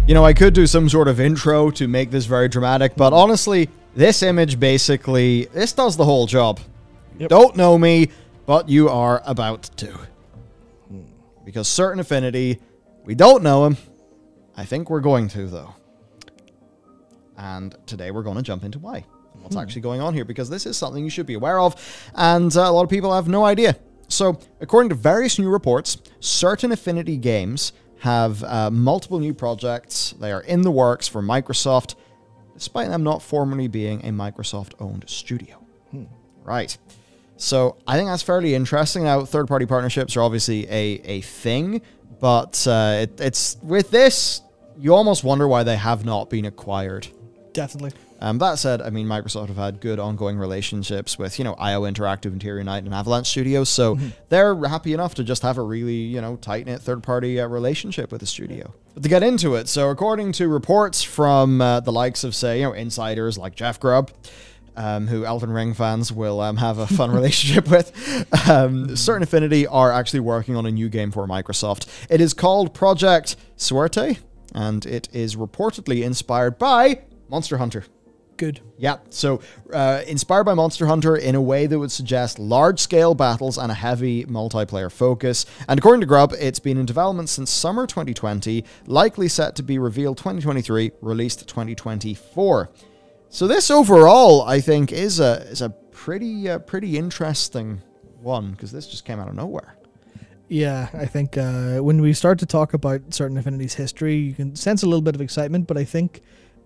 You know, I could do some sort of intro to make this very dramatic, but honestly, this image basically, this does the whole job. Yep. Don't know me, but you are about to. Because certain Affinity, we don't know him. I think we're going to, though. And today we're going to jump into why. And what's actually going on here, because this is something you should be aware of, and a lot of people have no idea. So, according to various new reports, certain Affinity games have multiple new projects. They are in the works for Microsoft, despite them not formally being a Microsoft-owned studio. Right. So I think that's fairly interesting. Now, third-party partnerships are obviously a thing, but it's with this, you almost wonder why they have not been acquired. Definitely. That said, I mean, Microsoft have had good ongoing relationships with, you know, IO Interactive, Interior Night, and Avalanche Studios, so they're happy enough to just have a really, you know, tight-knit third-party relationship with the studio. But to get into it, so according to reports from the likes of, say, you know, insiders like Jeff Grubb, who Elden Ring fans will have a fun relationship with, certain Affinity are actually working on a new game for Microsoft. It is called Project Suerte, and it is reportedly inspired by Monster Hunter. Good. Yeah, so inspired by Monster Hunter in a way that would suggest large-scale battles and a heavy multiplayer focus. And according to Grubb, it's been in development since summer 2020, likely set to be revealed 2023, released 2024. So this overall, I think, is a pretty interesting one, because this just came out of nowhere. Yeah, I think when we start to talk about certain Affinity's history, you can sense a little bit of excitement, but I think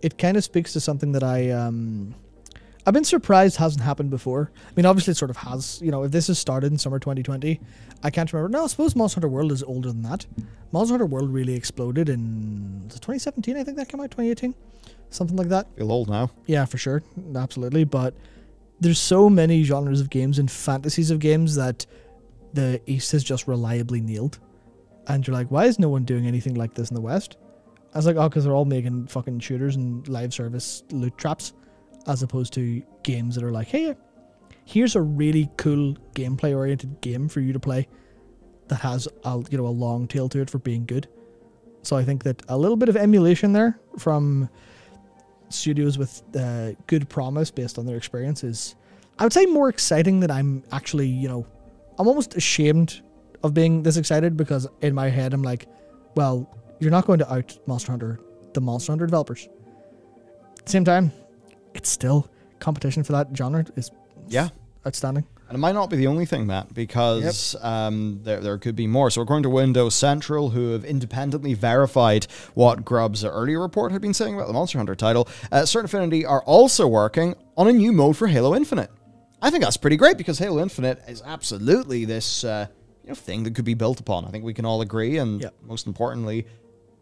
it kind of speaks to something that I've been surprised hasn't happened before. I mean, obviously it sort of has. You know, if this has started in summer 2020, I can't remember. No, I suppose Monster Hunter World is older than that. Monster Hunter World really exploded in 2017, I think that came out, 2018? Something like that. Feel old now. Yeah, for sure. Absolutely. But there's so many genres of games and fantasies of games that the East has just reliably nailed. And you're like, why is no one doing anything like this in the West? I was like, oh, because they're all making fucking shooters and live service loot traps, as opposed to games that are like, hey, here's a really cool gameplay-oriented game for you to play that has a long tail to it for being good. So I think that a little bit of emulation there from studios with good promise based on their experience is, I would say, more exciting than I'm actually, I'm almost ashamed of being this excited, because in my head I'm like, well, you're not going to out Monster Hunter, the Monster Hunter developers. At the same time, it's still competition for that genre is outstanding. And it might not be the only thing, Matt, because there could be more. So according to Windows Central, who have independently verified what Grubb's earlier report had been saying about the Monster Hunter title, certain Affinity are also working on a new mode for Halo Infinite. I think that's pretty great, because Halo Infinite is absolutely this thing that could be built upon. I think we can all agree, and most importantly,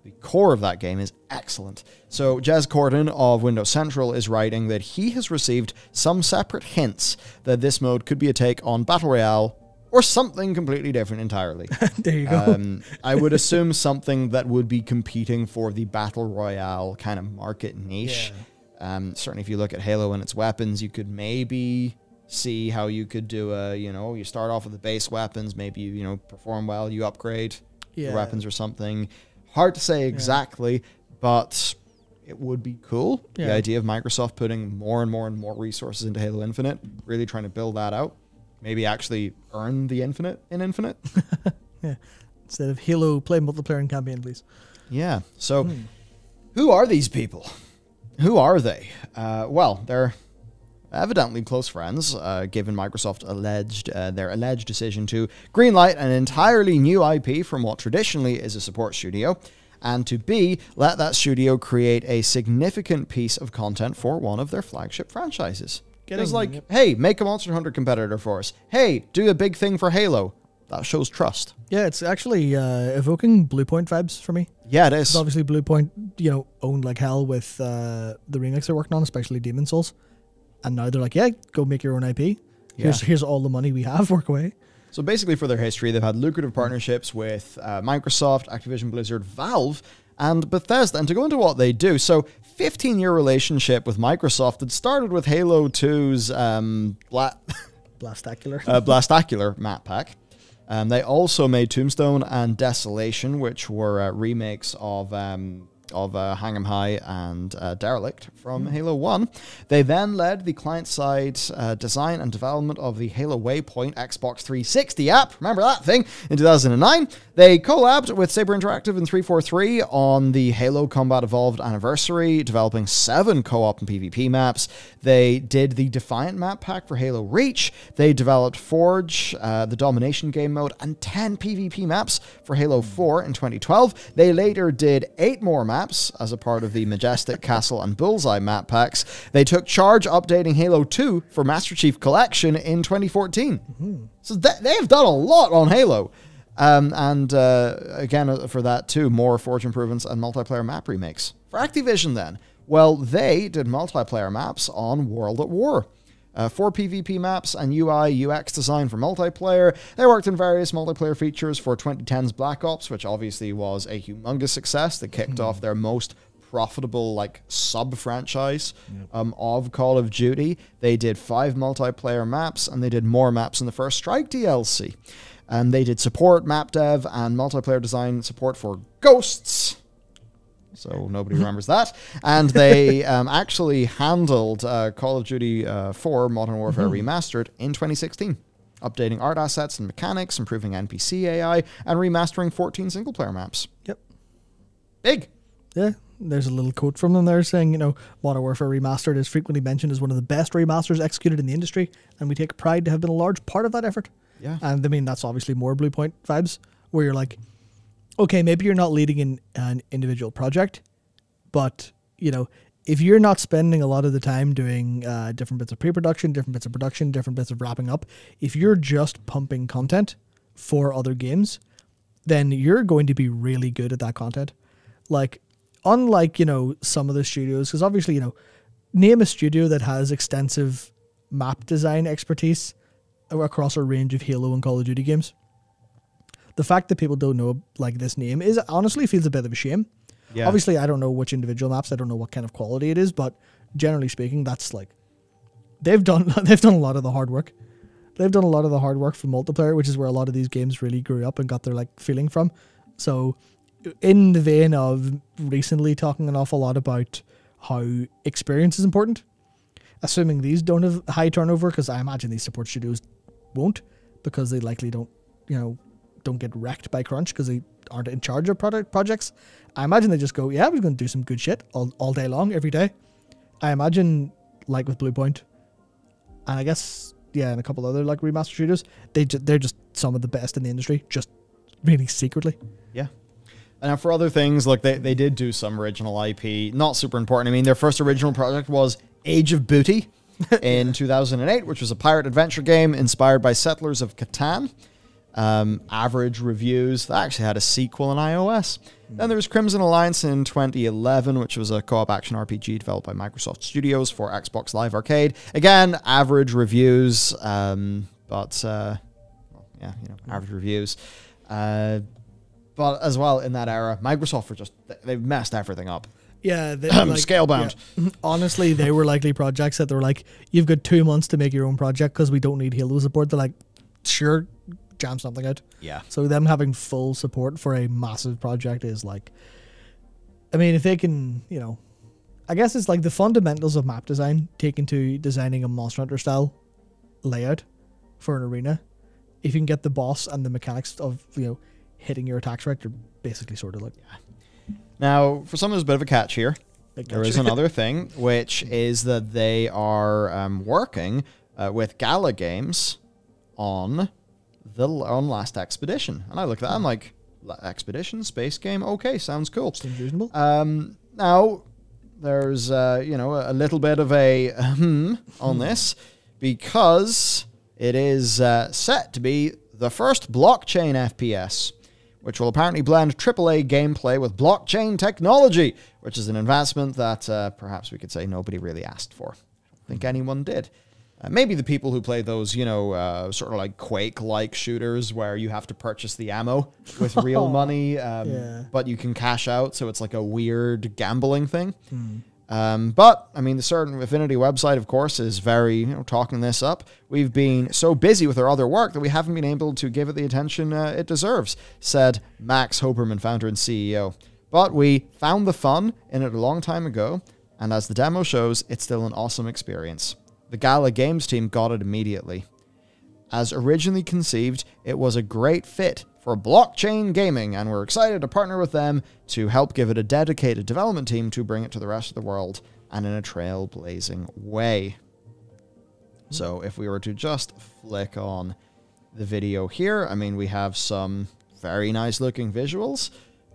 the core of that game is excellent. So Jez Corden of Windows Central is writing that he has received some separate hints that this mode could be a take on Battle Royale or something completely different entirely. There you go. I would assume something that would be competing for the Battle Royale kind of market niche. Yeah. Certainly if you look at Halo and its weapons, you could maybe see how you could do you start off with the base weapons, maybe you perform well, you upgrade your weapons or something. Hard to say exactly, but it would be cool. The idea of Microsoft putting more and more and more resources into Halo Infinite, really trying to build that out. Maybe actually earn the Infinite in Infinite. Instead of Halo, play multiplayer and campaign, please. Yeah. So, who are these people? Who are they? Well, they're evidently close friends, given Microsoft their alleged decision to greenlight an entirely new IP from what traditionally is a support studio, and to B, let that studio create a significant piece of content for one of their flagship franchises. It's like, hey, make a Monster Hunter competitor for us. Hey, do a big thing for Halo. That shows trust. Yeah, it's actually evoking Bluepoint vibes for me. Yeah, it is. It's obviously Bluepoint, owned like hell with the remix they're working on, especially Demon's Souls. And now they're like, yeah, go make your own IP. Here's all the money we have, work away. So basically for their history, they've had lucrative partnerships with Microsoft, Activision Blizzard, Valve, and Bethesda. And to go into what they do, so 15-year relationship with Microsoft that started with Halo 2's Blastacular map pack. They also made Tombstone and Desolation, which were remakes of of Hang 'em High and Derelict from Halo 1. They then led the client-side design and development of the Halo Waypoint Xbox 360 app. Remember that thing? In 2009. They collabed with Saber Interactive and 343 on the Halo Combat Evolved anniversary, developing 7 co-op and PvP maps. They did the Defiant map pack for Halo Reach. They developed Forge, the Domination game mode, and 10 PvP maps for Halo 4 in 2012. They later did 8 more maps as a part of the Majestic, Castle, and Bullseye map packs. They took charge updating Halo 2 for Master Chief Collection in 2014. So they've done a lot on Halo. Again, for that too, more Forge improvements and multiplayer map remakes. For Activision then, well, they did multiplayer maps on World at War. 4 PvP maps and UI, UX design for multiplayer. They worked on various multiplayer features for 2010's Black Ops, which obviously was a humongous success that kicked off their most profitable sub-franchise of Call of Duty. They did 5 multiplayer maps, and they did more maps in the First Strike DLC. They did support, map dev, and multiplayer design support for Ghosts. So nobody remembers that. And they actually handled Call of Duty 4 Modern Warfare Remastered in 2016, updating art assets and mechanics, improving NPC AI, and remastering 14 single-player maps. Yep. Big. Yeah. There's a little quote from them there saying, Modern Warfare Remastered is frequently mentioned as one of the best remasters executed in the industry, and we take pride to have been a large part of that effort. Yeah. And I mean, that's obviously more Blue Point vibes, where you're like, okay, maybe you're not leading in an individual project, but, if you're not spending a lot of the time doing different bits of pre-production, different bits of production, different bits of wrapping up, if you're just pumping content for other games, then you're going to be really good at that content. Unlike, some of the studios, because obviously, name a studio that has extensive map design expertise across a range of Halo and Call of Duty games. The fact that people don't know this name honestly feels a bit of a shame. Yeah. Obviously, I don't know which individual maps. I don't know what kind of quality it is, but generally speaking, that's they've done a lot of the hard work. They've done a lot of the hard work for multiplayer, which is where a lot of these games really grew up and got their feeling from. So, in the vein of recently talking an awful lot about how experience is important, assuming these don't have high turnover, because I imagine these support studios won't, because they likely don't get wrecked by crunch because they aren't in charge of projects. I imagine they just go, yeah, we're going to do some good shit all day long, every day. I imagine, with Blue Point, and I guess, and a couple other remaster studios, they're just some of the best in the industry, just really secretly. Yeah. And for other things, they did do some original IP, not super important. I mean, their first original project was Age of Booty in 2008, which was a pirate adventure game inspired by Settlers of Catan. Average reviews. That actually had a sequel on iOS. Then there was Crimson Alliance in 2011, which was a co-op action RPG developed by Microsoft Studios for Xbox Live Arcade. Again, average reviews, average reviews. But as well, in that era, Microsoft they've messed everything up. Yeah, Scalebound. Yeah. Honestly, they were likely projects that they were you've got 2 months to make your own project because we don't need Halo support. They're sure, jam something out. Yeah. So them having full support for a massive project is I mean, if they can, I guess it's the fundamentals of map design taken to designing a Monster Hunter style layout for an arena. If you can get the boss and the mechanics of, hitting your attacks right, you're basically sort of Yeah. Now, for some, there's a bit of a catch here. There is another thing, which is that they are working with Gala Games on Last Expedition. And I look at that, I'm like, Expedition, space game? Okay, sounds cool. Seems reasonable. Now, there's, a little bit of a on this, because it is set to be the first blockchain FPS, which will apparently blend AAA gameplay with blockchain technology, which is an advancement that perhaps we could say nobody really asked for. I don't think anyone did. Maybe the people who play those, sort of Quake-like shooters where you have to purchase the ammo with real money, but you can cash out, so it's a weird gambling thing. But, I mean, the certain Affinity website, of course, is very, talking this up. We've been so busy with our other work that we haven't been able to give it the attention it deserves, said Max Hoberman, founder and CEO. But we found the fun in it a long time ago, and as the demo shows, it's still an awesome experience. The Gala Games team got it immediately. As originally conceived, it was a great fit for blockchain gaming, and we're excited to partner with them to help give it a dedicated development team to bring it to the rest of the world, and in a trailblazing way. So if we were to just flick on the video here, I mean, we have some very nice looking visuals,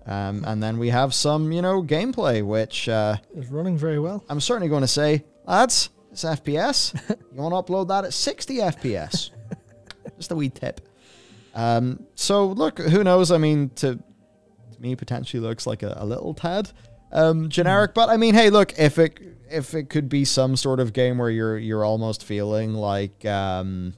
and then we have some, you know, gameplay, which It's running very well. I'm certainly going to say, lads, it's FPS. You want to upload that at 60 FPS? Just a wee tip. So look, who knows? I mean, to me, potentially looks like a little tad generic, but I mean, hey, look, if it could be some sort of game where you're almost feeling like, I mean,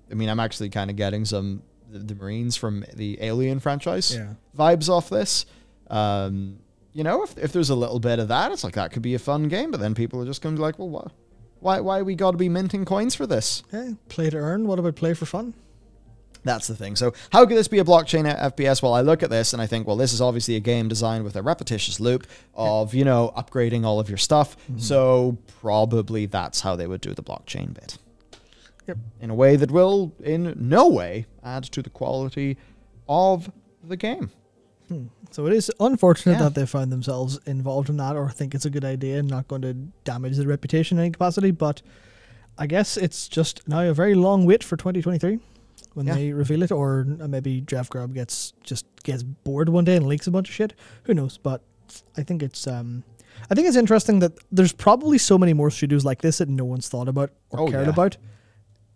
I'm actually kind of getting some the Marines from the Alien franchise vibes off this. You know, if there's a little bit of that, it's like that could be a fun game, but then people are just going to be like, well, what? Why we got to be minting coins for this? Hey, play to earn. What about play for fun? That's the thing. So how could this be a blockchain FPS? Well, I look at this and I think, well, this is obviously a game designed with a repetitious loop of, you know, upgrading all of your stuff. So probably that's how they would do the blockchain bit. Yep. In a way that will in no way add to the quality of the game. So it is unfortunate that they found themselves involved in that or think it's a good idea and not going to damage their reputation in any capacity. But I guess it's just now a very long wait for 2023 when they reveal it, or maybe Jeff Grubb gets bored one day and leaks a bunch of shit. Who knows? But I think it's interesting that there's probably so many more studios like this that no one's thought about or cared about.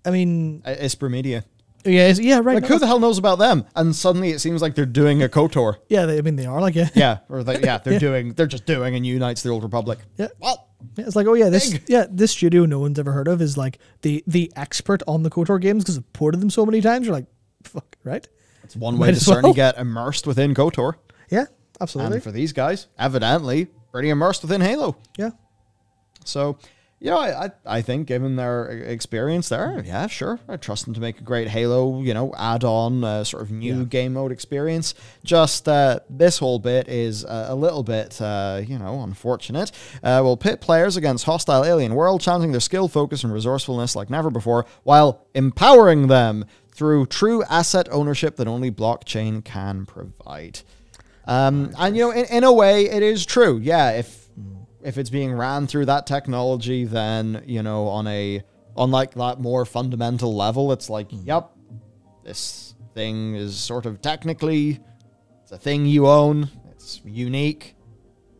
I mean, Esper Media. Yeah, right. Like, who the hell knows about them? And suddenly it seems like they're doing a KOTOR. Yeah, they are like, they're just doing a new Knights of the Old Republic. Yeah. What? Yeah, it's like, this studio no one's ever heard of is like the expert on the KOTOR games because I've ported them so many times. You're like, fuck, right? It's one way to certainly get immersed within KOTOR. Yeah, absolutely. And for these guys, evidently, pretty immersed within Halo. Yeah. So, you know, I think given their experience there, yeah, sure, I trust them to make a great Halo, you know, add-on sort of new game mode experience. Just this whole bit is a little bit, you know, unfortunate. We'll pit players against hostile alien world, challenging their skill, focus, and resourcefulness like never before, while empowering them through true asset ownership that only blockchain can provide. And, you know, in a way, it is true. Yeah, if it's being ran through that technology, then, you know, on like that more fundamental level, it's like, yep, this thing is sort of technically, it's a thing you own, it's unique,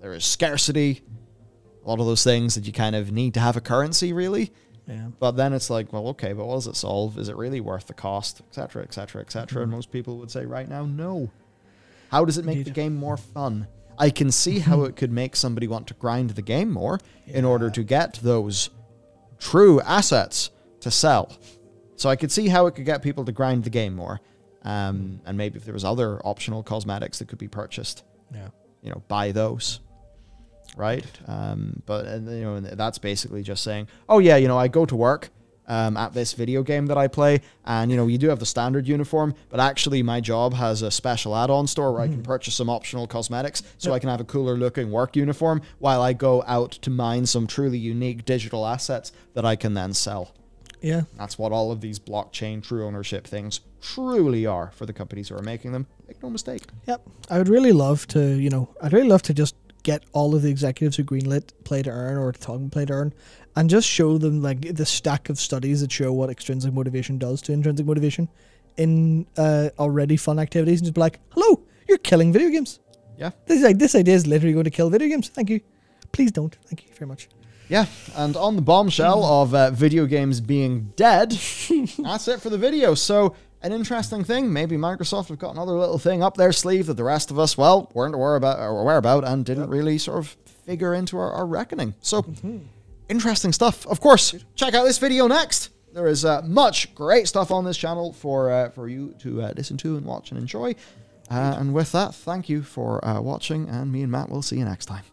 there is scarcity, a lot of those things that you kind of need to have a currency, really. Yeah. But then it's like, well, okay, but what does it solve? Is it really worth the cost, et cetera, et cetera, et cetera? And most people would say right now, no. How does it make the game more fun? I can see how it could make somebody want to grind the game more in order to get those true assets to sell. So I could see how it could get people to grind the game more. And maybe if there was other optional cosmetics that could be purchased, you know, buy those. Right? But, you know, that's basically just saying, oh yeah, you know, I go to work at this video game that I play, and, you know, you do have the standard uniform, but actually my job has a special add-on store where I can purchase some optional cosmetics so I can have a cooler looking work uniform while I go out to mine some truly unique digital assets that I can then sell. Yeah. That's what all of these blockchain true ownership things truly are for the companies who are making them. Make no mistake. Yep. I would really love to, you know, just get all of the executives who greenlit Play to Earn or talking about Play to Earn and just show them like the stack of studies that show what extrinsic motivation does to intrinsic motivation in already fun activities, and just be like, hello, you're killing video games. Yeah. This idea is literally going to kill video games. Thank you. Please don't. Thank you very much. Yeah, and on the bombshell of video games being dead, that's it for the video. So, an interesting thing, maybe Microsoft have got another little thing up their sleeve that the rest of us, well, weren't aware about and didn't really sort of figure into our reckoning. So, interesting stuff. Of course, check out this video next. There is much great stuff on this channel for you to listen to and watch and enjoy. And with that, thank you for watching, and me and Matt will see you next time.